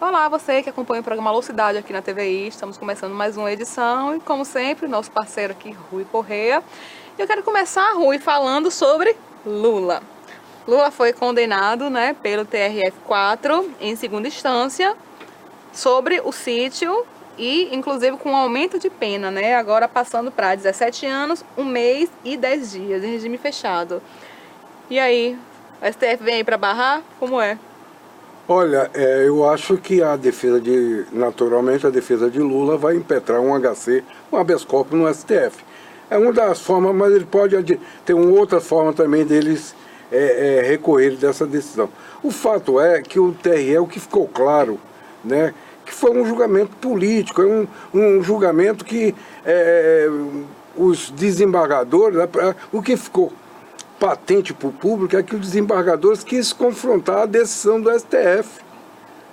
Olá, você que acompanha o programa Lucidade aqui na TVI. Estamos começando mais uma edição e, como sempre, nosso parceiro aqui, Rui Correia. Eu quero começar, Rui, falando sobre Lula. Lula foi condenado, pelo TRF4 em segunda instância sobre o sítio e, inclusive, com um aumento de pena, agora passando para 17 anos, 1 mês e 10 dias em regime fechado. E aí, o STF vem aí para barrar? Como é? Olha, eu acho que naturalmente a defesa de Lula vai impetrar um HC, um habeas corpus no STF. É uma das formas, mas ele pode ter uma outra forma também deles recorrer dessa decisão. O fato é que o TRE, o que ficou claro, que foi um julgamento político, um julgamento que os desembargadores, o que ficou patente para o público é que os desembargadores quis confrontar a decisão do STF,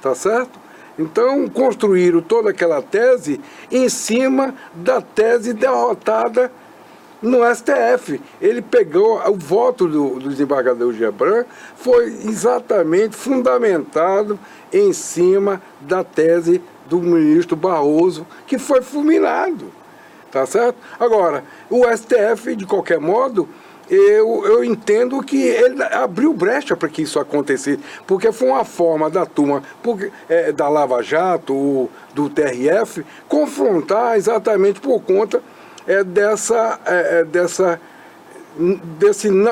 tá certo? Então construíram toda aquela tese em cima da tese derrotada no STF. Ele pegou o voto do desembargador Gebran, foi exatamente fundamentado em cima da tese do ministro Barroso, que foi fulminado, tá certo? Agora, o STF, de qualquer modo, eu entendo que ele abriu brecha para que isso acontecesse, porque foi uma forma da turma da Lava Jato, do TRF, confrontar exatamente por conta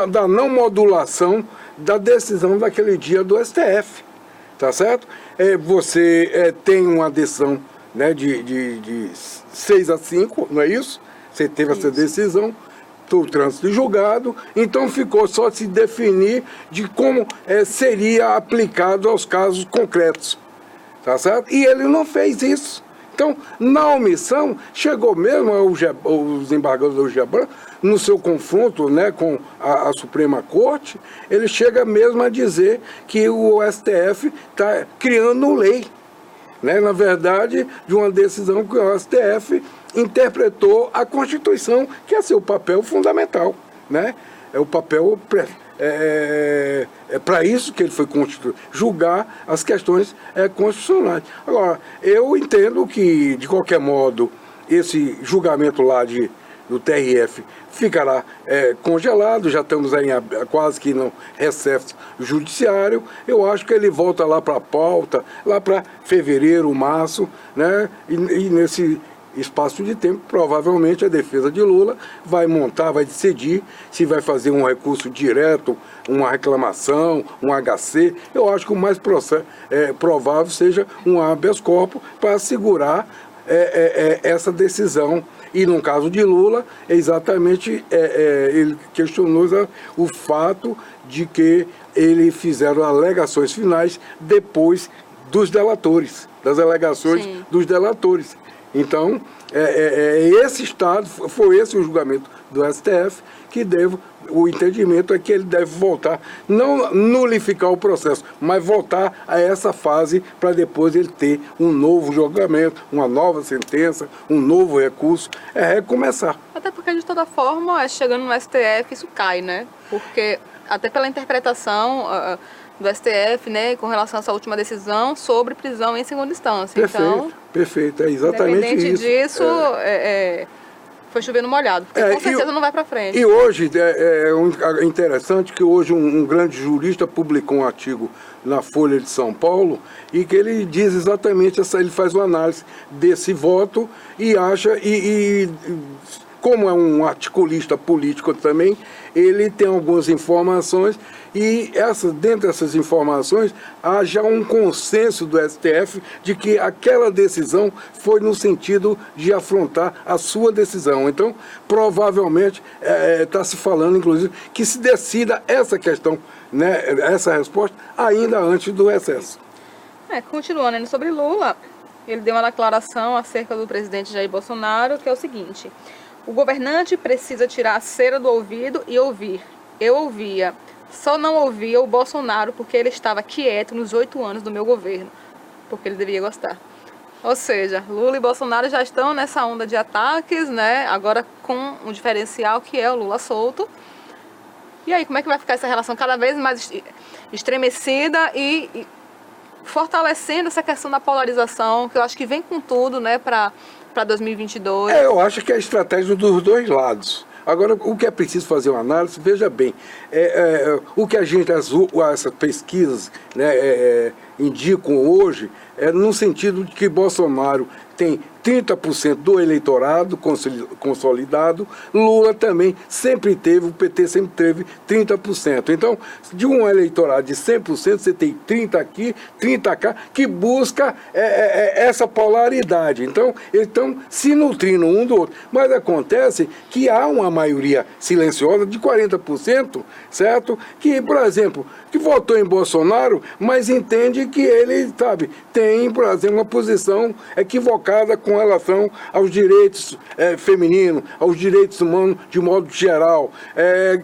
da não modulação da decisão daquele dia do STF, tá certo? Você tem uma decisão de 6-5, não é isso? Você teve essa decisão do trânsito julgado, então ficou só se definir de como seria aplicado aos casos concretos, tá certo? E ele não fez isso. Então, na omissão, chegou mesmo o desembargador Gebran, no seu confronto com a Suprema Corte, ele chega mesmo a dizer que o STF está criando lei, na verdade, de uma decisão que o STF interpretou a Constituição, que é seu papel fundamental, É o papel para isso que ele foi constituído, julgar as questões constitucionais. Agora, eu entendo que, de qualquer modo, esse julgamento lá do TRF ficará congelado, já estamos aí quase que no recesso judiciário. Eu acho que ele volta lá para a pauta, lá para fevereiro, março, e nesse espaço de tempo, provavelmente a defesa de Lula vai decidir se vai fazer um recurso direto, uma reclamação, um HC. Eu acho que o mais provável seja um habeas corpus para assegurar essa decisão. E no caso de Lula, exatamente ele questionou o fato de que ele fizeram alegações finais depois dos delatores, das alegações Sim. dos delatores. Então, foi esse o julgamento do STF, o entendimento é que ele deve voltar, não nulificar o processo, mas voltar a essa fase para depois ele ter um novo julgamento, uma nova sentença, um novo recurso, recomeçar. Até porque, de toda forma, chegando no STF, isso cai, Porque, até pela interpretação do STF, com relação a essa última decisão sobre prisão em segunda instância. Perfeito, é exatamente isso. Independente disso, foi chover no molhado, porque com certeza não vai para frente. E hoje, interessante que hoje um grande jurista publicou um artigo na Folha de São Paulo e que ele diz exatamente ele faz uma análise desse voto e acha, como é um articulista político também, ele tem algumas informações e dentro dessas informações há já um consenso do STF de que aquela decisão foi no sentido de afrontar a sua decisão. Então, provavelmente, está se falando, inclusive, que se decida essa questão, essa resposta, ainda antes do recesso. Continuando sobre Lula, ele deu uma declaração acerca do presidente Jair Bolsonaro, que é o seguinte: o governante precisa tirar a cera do ouvido e ouvir. Eu ouvia, só não ouvia o Bolsonaro porque ele estava quieto nos 8 anos do meu governo, porque ele devia gostar. Ou seja, Lula e Bolsonaro já estão nessa onda de ataques, agora com um diferencial que é o Lula solto. E aí, como é que vai ficar essa relação cada vez mais estremecida e fortalecendo essa questão da polarização, que eu acho que vem com tudo, né, para 2022. Eu acho que é a estratégia dos dois lados. Agora, o que é preciso fazer uma análise, veja bem, o que a gente, essas pesquisas, né, indicam hoje, é no sentido de que Bolsonaro tem 30% do eleitorado consolidado, Lula também sempre teve, o PT sempre teve 30%. Então, de um eleitorado de 100%, você tem 30 aqui, 30 cá, que busca essa polaridade. Então, eles estão se nutrindo um do outro. Mas acontece que há uma maioria silenciosa de 40%, certo? Que, por exemplo, que votou em Bolsonaro, mas entende que ele, sabe, tem, por exemplo, uma posição equivocada com relação aos direitos femininos, aos direitos humanos de modo geral,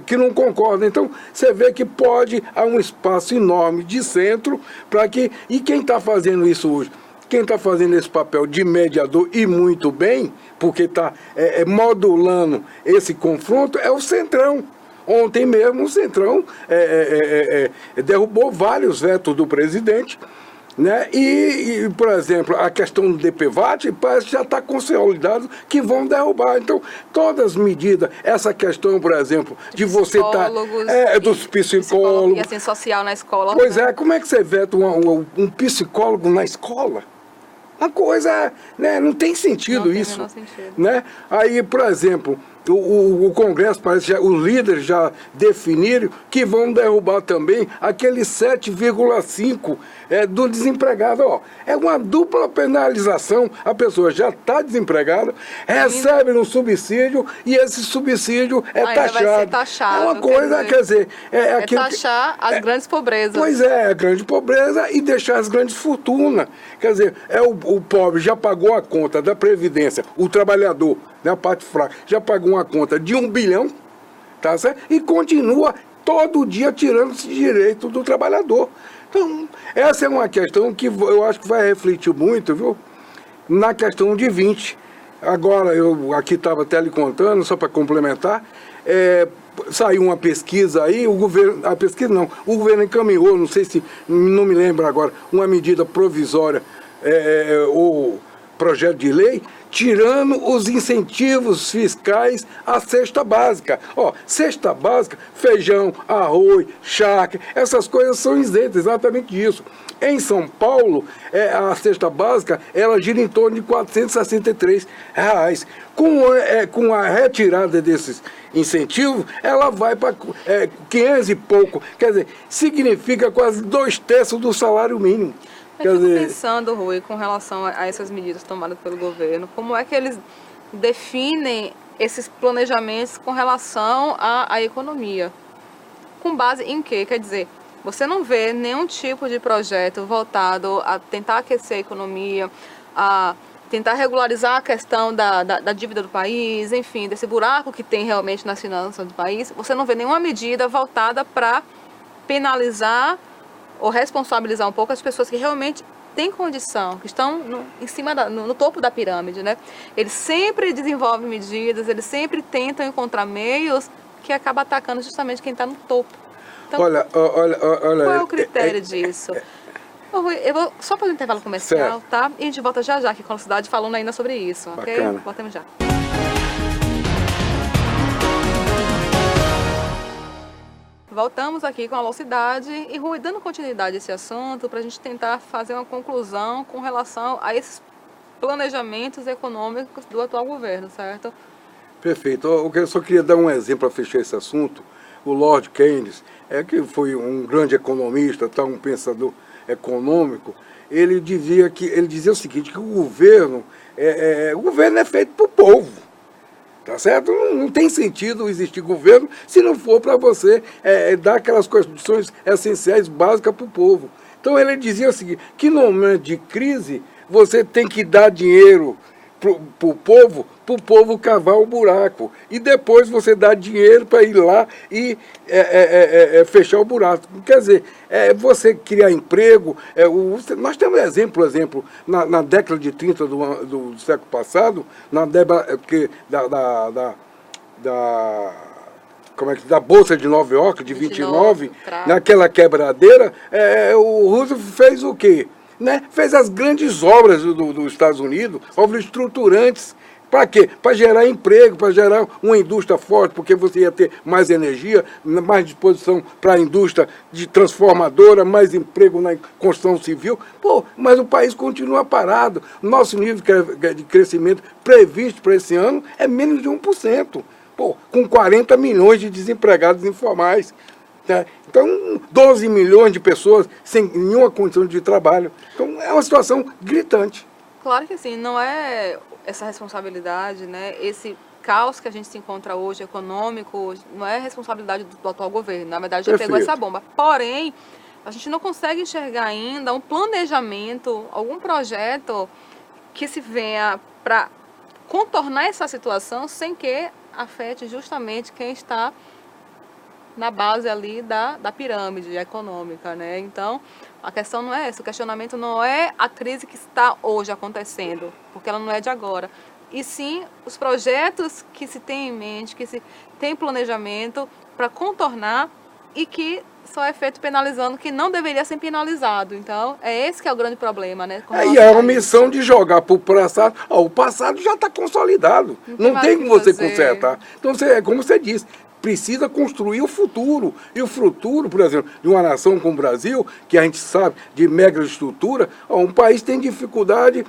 que não concorda. Então, você vê que há um espaço enorme de centro para que... E quem está fazendo isso hoje? Quem está fazendo esse papel de mediador, e muito bem, porque está modulando esse confronto, é o Centrão. Ontem mesmo o Centrão derrubou vários vetos do presidente, né? E, por exemplo, a questão do DPVAT parece que já está consolidado que vão derrubar. Então, todas as medidas, essa questão, por exemplo, de você estar... dos psicólogos. E assim, social na escola. Pois é, como é que você veta um psicólogo na escola? Uma coisa, né, não tem sentido isso. Não tem sentido. Né? Aí, por exemplo, o Congresso, parece que os líderes já definiram que vão derrubar também aquele 7,5% do desempregado. Ó, é uma dupla penalização. A pessoa já está desempregada, recebe um subsídio e esse subsídio taxado. Vai ser taxado. É uma coisa, quer dizer... taxar as grandes pobrezas. Pois a grande pobreza e deixar as grandes fortunas. Quer dizer, o pobre já pagou a conta da Previdência, o trabalhador, né, a parte fraca, já pagou uma conta de 1 bilhão, tá certo? E continua todo dia tirando esse direito do trabalhador. Então, essa é uma questão que eu acho que vai refletir muito, viu, na questão de 20. Agora, eu aqui estava até lhe contando, só para complementar, saiu uma pesquisa aí, o governo encaminhou, não sei se, não me lembro agora, uma medida provisória, ou projeto de lei, tirando os incentivos fiscais à cesta básica. Ó, cesta básica, feijão, arroz, charque, essas coisas são isentas, exatamente disso. Em São Paulo, a cesta básica, ela gira em torno de R$ 463. Com a retirada desses incentivos, ela vai para 500 e pouco. Quer dizer, significa quase 2/3 do salário mínimo. Eu fico pensando, Rui, com relação a essas medidas tomadas pelo governo, como é que eles definem esses planejamentos com relação à economia? Com base em quê? Quer dizer, você não vê nenhum tipo de projeto voltado a tentar aquecer a economia, a tentar regularizar a questão da dívida do país, enfim, desse buraco que tem realmente nas finanças do país. Você não vê nenhuma medida voltada para penalizar ou responsabilizar um pouco as pessoas que realmente têm condição, que estão em cima no topo da pirâmide, né? Eles sempre desenvolvem medidas, eles sempre tentam encontrar meios que acabam atacando justamente quem está no topo. Então, olha, qual é o critério disso? Rui, eu vou só fazer um intervalo comercial, certo, tá? E a gente volta já aqui com a Cidade falando ainda sobre isso, ok? Voltamos já. Voltamos aqui com a Velocidade e, Rui, dando continuidade a esse assunto, para a gente tentar fazer uma conclusão com relação a esses planejamentos econômicos do atual governo, certo? Perfeito. Eu só queria dar um exemplo para fechar esse assunto. O Lord Keynes, que foi um grande economista, um pensador econômico, ele dizia o seguinte, que o governo é feito para o povo. Tá certo? Não tem sentido existir governo se não for para você dar aquelas condições essenciais, básicas para o povo. Então ele dizia o seguinte, que no momento de crise você tem que dar dinheiro para o povo cavar o buraco. E depois você dá dinheiro para ir lá e fechar o buraco. Quer dizer, você criar emprego. Nós temos exemplo na década de 30 do século passado, na década como é que da Bolsa de Nova York, de 29, claro. naquela quebradeira, o Roosevelt fez o quê? Né? Fez as grandes obras dos Estados Unidos, obras estruturantes. Para quê? Para gerar emprego, para gerar uma indústria forte, porque você ia ter mais energia, mais disposição para a indústria de transformadora, mais emprego na construção civil. Pô, mas o país continua parado. Nosso nível de crescimento previsto para esse ano é menos de 1%. Pô, com 40 milhões de desempregados informais. Né? Então, 12 milhões de pessoas sem nenhuma condição de trabalho. Então, é uma situação gritante. Claro que sim, não é essa responsabilidade, né? Esse caos que a gente se encontra hoje, econômico, não é responsabilidade do atual governo. Na verdade, já pegou essa bomba. Porém, a gente não consegue enxergar ainda um planejamento, algum projeto que se venha para contornar essa situação sem que afete justamente quem está na base ali da pirâmide econômica, né? Então, a questão não é essa, o questionamento não é a crise que está hoje acontecendo, porque ela não é de agora, e sim os projetos que se tem em mente, que se tem planejamento para contornar e que só é feito penalizando que não deveria ser penalizado. Então, é esse que é o grande problema, né? E é uma missão de jogar para o passado. O passado já está consolidado, não tem como você consertar. Então, como você disse, precisa construir o futuro. E o futuro, por exemplo, de uma nação como o Brasil, que a gente sabe de mega estrutura, um país tem dificuldade,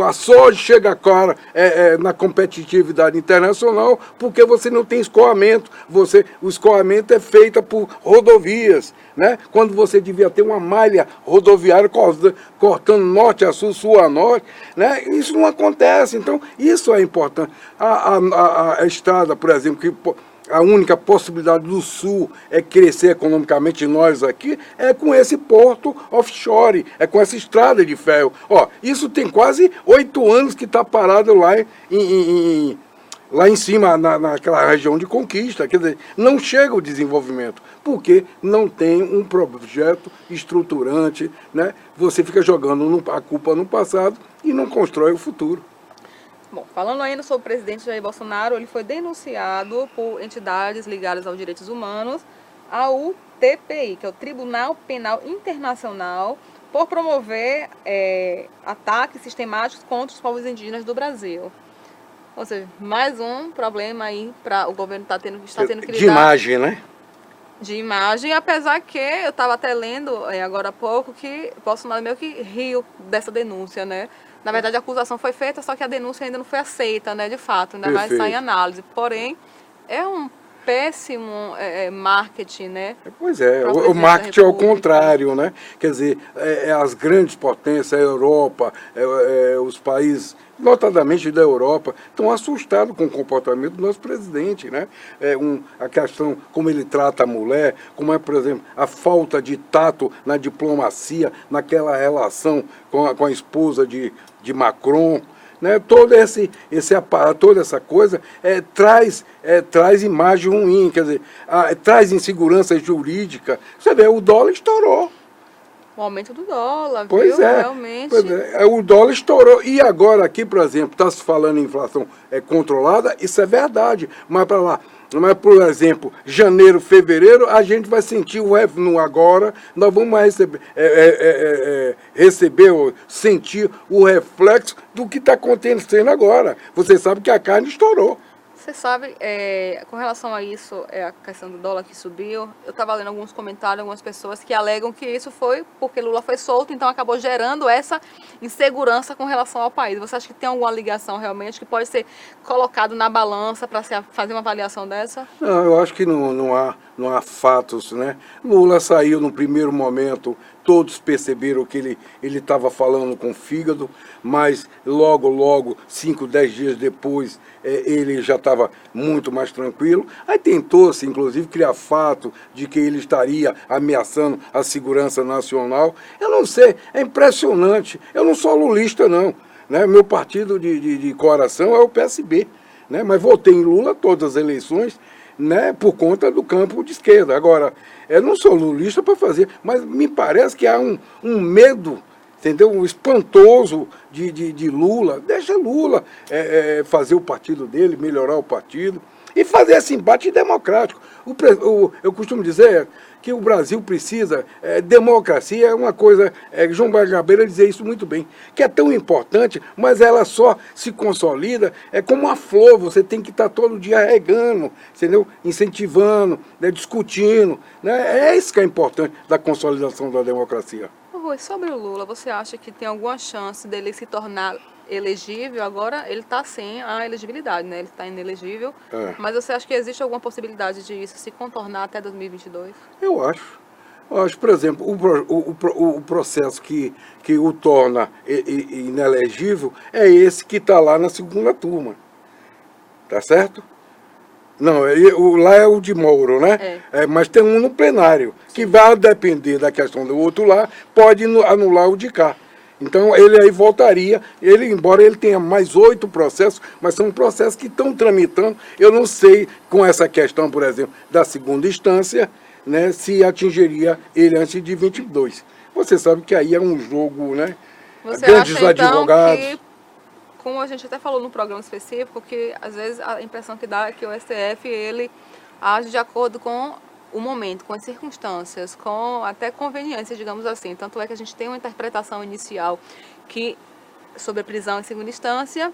a soja chega agora na competitividade internacional porque você não tem escoamento. O escoamento é feito por rodovias, né? Quando você devia ter uma malha rodoviária cortando norte a sul, sul a norte, né? Isso não acontece. Então, isso é importante. A estrada, por exemplo, que a única possibilidade do Sul é crescer economicamente, nós aqui, é com esse porto offshore, é com essa estrada de ferro. Isso tem quase 8 anos que está parado lá em cima, naquela região de conquista. Quer dizer, não chega o desenvolvimento, porque não tem um projeto estruturante, né? Você fica jogando a culpa no passado e não constrói o futuro. Bom, falando ainda sobre o presidente Jair Bolsonaro, ele foi denunciado por entidades ligadas aos direitos humanos ao TPI, que é o Tribunal Penal Internacional, por promover ataques sistemáticos contra os povos indígenas do Brasil. Ou seja, mais um problema aí para o governo está tendo que lidar. De imagem, né? De imagem, apesar que eu estava até lendo agora há pouco que Bolsonaro meio que riu dessa denúncia, né? Na verdade, a acusação foi feita, só que a denúncia ainda não foi aceita, né, de fato, ainda mais está em análise. Porém, é um péssimo marketing, né? Pois é, o marketing é o contrário, né? Quer dizer, as grandes potências, a Europa, os países, notadamente da Europa, estão assustados com o comportamento do nosso presidente, né? A questão como ele trata a mulher, como é, por exemplo, a falta de tato na diplomacia, naquela relação com a esposa de Macron, né? Todo esse aparato, toda essa coisa traz imagem ruim, quer dizer, traz insegurança jurídica. Você vê, o dólar estourou. O aumento do dólar, pois viu? É, realmente. Pois é, o dólar estourou. E agora aqui, por exemplo, está se falando em inflação controlada, isso é verdade. Mas para lá, por exemplo, janeiro, fevereiro, a gente vai sentir agora, nós vamos receber ou sentir o reflexo do que está acontecendo agora. Você sabe que a carne estourou. Você sabe, com relação a isso, a questão do dólar que subiu, eu estava lendo alguns comentários, algumas pessoas que alegam que isso foi porque Lula foi solto, então acabou gerando essa insegurança com relação ao país. Você acha que tem alguma ligação realmente que pode ser colocado na balança para fazer uma avaliação dessa? Não, eu acho que não há fatos, né? Lula saiu no primeiro momento, todos perceberam que ele estava falando com o fígado, mas logo, 5, 10 dias depois, ele já estava muito mais tranquilo. Aí tentou-se, inclusive, criar fato de que ele estaria ameaçando a segurança nacional. Eu não sei, é impressionante. Eu não sou lulista, não, né? Meu partido de coração é o PSB, né? Mas votei em Lula todas as eleições, né, por conta do campo de esquerda. Agora, eu não sou lulista para fazer, mas me parece que há um medo, entendeu? Um espantoso de Lula. Deixa Lula fazer o partido dele, melhorar o partido. e fazer esse embate democrático. Eu costumo dizer que o Brasil precisa, democracia é uma coisa, João Bagabeira dizia isso muito bem, que é tão importante, mas ela só se consolida, é como uma flor, você tem que estar todo dia regando, entendeu? Incentivando, né? Discutindo, né? É isso que é importante da consolidação da democracia. Rui, sobre o Lula, você acha que tem alguma chance dele se tornar elegível? Agora ele está sem a elegibilidade, né? Ele está inelegível. Mas você acha que existe alguma possibilidade de isso se contornar até 2022? Eu acho. Eu acho, por exemplo, o processo que o torna inelegível é esse que está lá na segunda turma. Tá certo? Não, lá é o de Moro, né? Mas tem um no plenário, que vai depender da questão do outro lá, pode anular o de cá. Então ele aí voltaria, embora ele tenha mais 8 processos, mas são processos que estão tramitando. Eu não sei, com essa questão, por exemplo, da segunda instância, né, se atingiria ele antes de 22. Você sabe que aí é um jogo, né? Você Grandes acha, então, advogados. que, como a gente até falou no programa específico, que às vezes a impressão que dá é que o STF ele age de acordo com o momento, com as circunstâncias, com até conveniências, digamos assim. Tanto é que a gente tem uma interpretação inicial que sobre a prisão em segunda instância,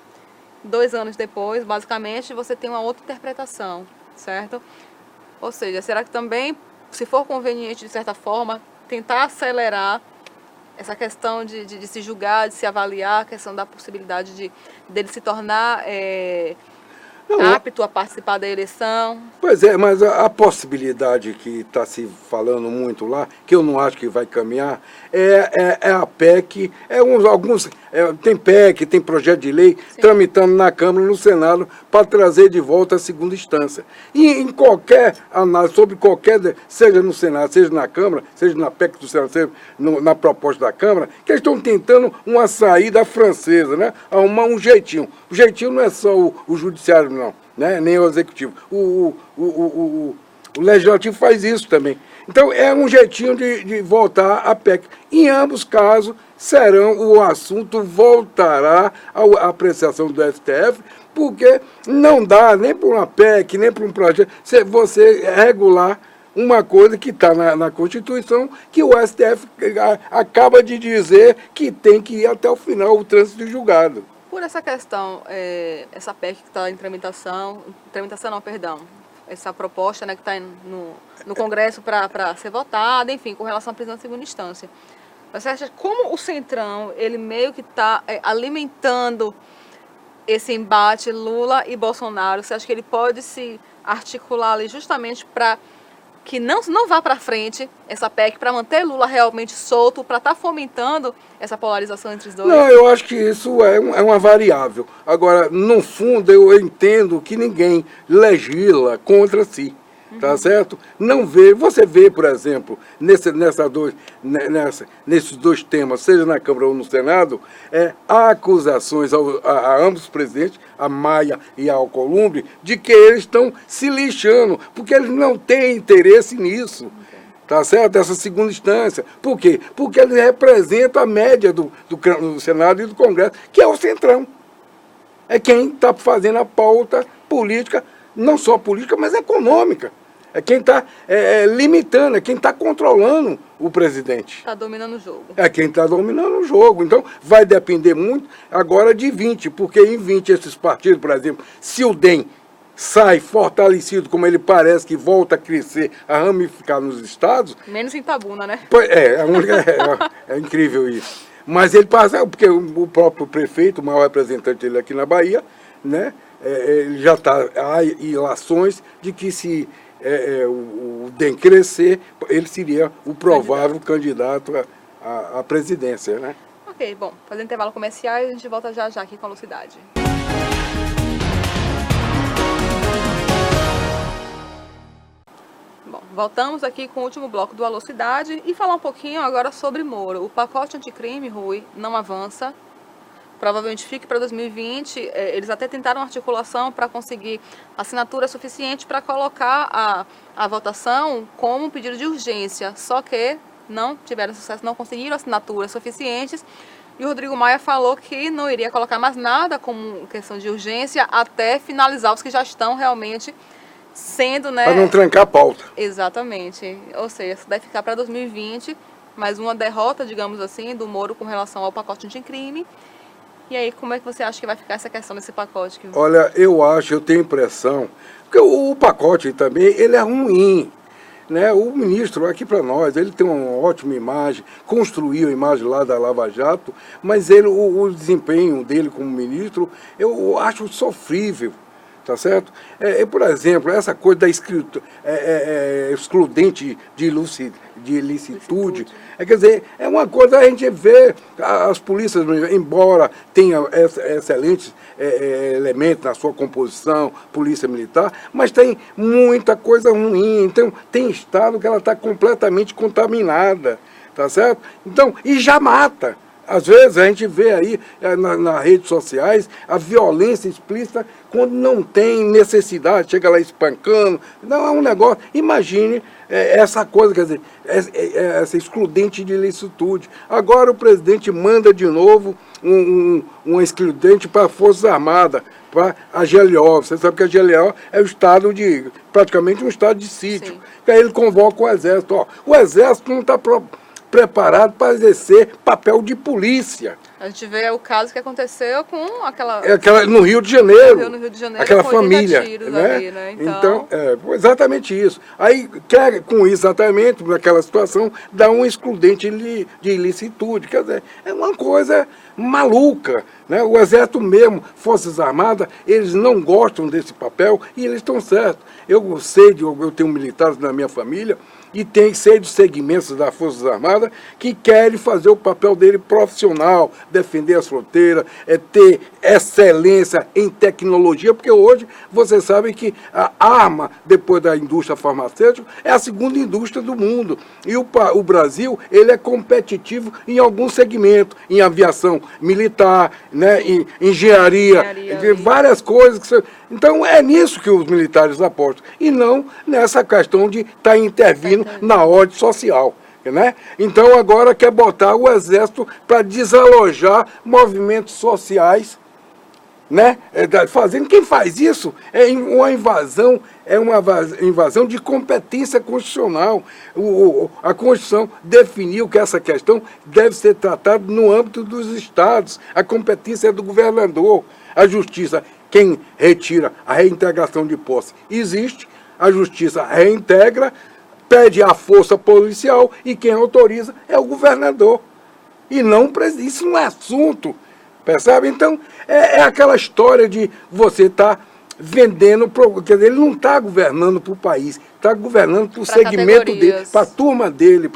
2 anos depois, basicamente, você tem uma outra interpretação, certo? Ou seja, será que também, se for conveniente de certa forma, tentar acelerar essa questão de se julgar, de se avaliar, a questão da possibilidade dele se tornar apto a participar da eleição? Pois é, mas a possibilidade que está se falando muito lá, que eu não acho que vai caminhar, é a PEC, tem PEC, tem projeto de lei tramitando na Câmara e no Senado para trazer de volta a segunda instância. E em qualquer análise, sobre qualquer, seja no Senado, seja na Câmara, seja na PEC do Senado, seja na proposta da Câmara, que eles estão tentando uma saída francesa, né? Arrumar um jeitinho. O jeitinho não é só o judiciário, não. Né? Nem o executivo. O legislativo faz isso também. Então é um jeitinho de voltar à PEC. Em ambos casos, o assunto voltará à apreciação do STF, porque não dá nem para uma PEC, nem para um projeto, você regular uma coisa que está na Constituição, que o STF acaba de dizer que tem que ir até o final, o trânsito de julgado. Por essa questão, essa PEC que está em tramitação não, perdão, essa proposta, né, que está no Congresso para ser votada, enfim, com relação à prisão em segunda instância. Você acha como o Centrão, ele meio que está alimentando esse embate Lula e Bolsonaro? Você acha que ele pode se articular ali justamente para que não vá para frente essa PEC, para manter Lula realmente solto, para estar fomentando essa polarização entre os dois? Não, eu acho que isso é uma variável. Agora, no fundo, eu entendo que ninguém legisla contra si. Tá certo? Não vê, você vê, por exemplo, nesses 2 temas, seja na Câmara ou no Senado, há acusações a ambos os presidentes, a Maia e a Alcolumbre, de que eles estão se lixando, porque eles não têm interesse nisso. Tá certo? Essa segunda instância. Por quê? Porque eles representam a média do Senado e do Congresso, que é o Centrão. É quem está fazendo a pauta política, não só política, mas econômica. É quem está limitando, é quem está controlando o presidente. Está dominando o jogo. É quem está dominando o jogo. Então, vai depender muito agora de 20, porque em 20 esses partidos, por exemplo, se o DEM sai fortalecido, como ele parece que volta a crescer, a ramificar nos estados... Menos em Itabuna, né? É incrível isso. Mas ele passa, porque o próprio prefeito, o maior representante dele aqui na Bahia, né, ele já está, há ilações de que se o DEM crescer, ele seria o provável candidato à presidência, né? Ok, bom, fazendo intervalo comercial e a gente volta já aqui com a Velocidade. Bom, voltamos aqui com o último bloco do Alô Cidade e falar um pouquinho agora sobre Moro. O pacote anticrime, Rui, não avança. Provavelmente fique para 2020. Eles até tentaram articulação para conseguir assinatura suficiente para colocar a votação como um pedido de urgência. Só que não tiveram sucesso, não conseguiram assinaturas suficientes. E o Rodrigo Maia falou que não iria colocar mais nada como questão de urgência até finalizar os que já estão realmente sendo, né? Para não trancar a pauta. Exatamente. Ou seja, isso vai ficar para 2020, mais uma derrota, digamos assim, do Moro com relação ao pacote anticrime. E aí, como é que você acha que vai ficar essa questão desse pacote? Olha, eu tenho impressão, porque o pacote também, ele é ruim. Né? O ministro, aqui para nós, ele tem uma ótima imagem, construiu a imagem lá da Lava Jato, mas o desempenho dele como ministro, eu acho sofrível. Tá certo? Por exemplo, essa coisa da excludente de ilicitude, quer dizer, é uma coisa a gente vê as polícias, embora tenha excelentes elementos na sua composição, polícia militar, mas tem muita coisa ruim. Então, tem estado que ela está completamente contaminada, tá certo? Então, e já mata. Às vezes a gente vê aí nas redes sociais a violência explícita quando não tem necessidade, chega lá espancando, não é um negócio. Imagine essa coisa, quer dizer, essa excludente de ilicitude. Agora o presidente manda de novo um excludente para as Forças Armadas, para a GLO. Você sabe que a GLO é o estado praticamente um estado de sítio. Que aí ele convoca o Exército. Ó, o Exército não está preparado para exercer papel de polícia. A gente vê o caso que aconteceu com aquela no Rio de Janeiro, no Rio de Janeiro, aquela família, né? Ali, né? Então, exatamente isso. Aí quer com isso, exatamente naquela situação, dar um excludente de ilicitude. Quer dizer, é uma coisa maluca, né? O Exército mesmo, Forças Armadas, eles não gostam desse papel e eles estão certos. Eu tenho militares na minha família e tem 6 segmentos das Forças Armadas que querem fazer o papel dele profissional, defender as fronteiras, ter excelência em tecnologia, porque hoje você sabe que a arma, depois da indústria farmacêutica, é a segunda indústria do mundo. E o Brasil, ele é competitivo em alguns segmentos, em aviação militar, né, em engenharia, várias coisas. Então é nisso que os militares apostam, e não nessa questão de estar intervindo na ordem social. Né? Então agora quer botar o Exército para desalojar movimentos sociais, né? Quem faz isso é uma invasão de competência constitucional. A Constituição definiu que essa questão deve ser tratada no âmbito dos estados. A competência é do governador. A Justiça, quem retira a reintegração de posse, existe. A Justiça reintegra, pede a força policial e quem autoriza é o governador. E não o presidente. Isso não é assunto, percebe? Então, é aquela história de você estar vendendo, quer dizer, ele não está governando para o país, está governando para o segmento dele, para a turma dele,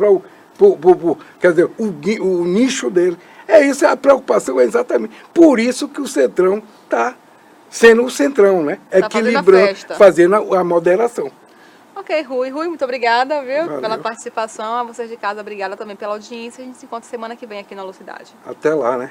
quer dizer, o nicho dele. É isso, a preocupação é exatamente. Por isso que o Centrão está sendo o Centrão, né? Equilibrando, fazendo a moderação. Ok, Rui, muito obrigada, viu, Valeu. Pela participação. A vocês de casa, obrigada também pela audiência. A gente se encontra semana que vem aqui na Lucidade. Até lá, né?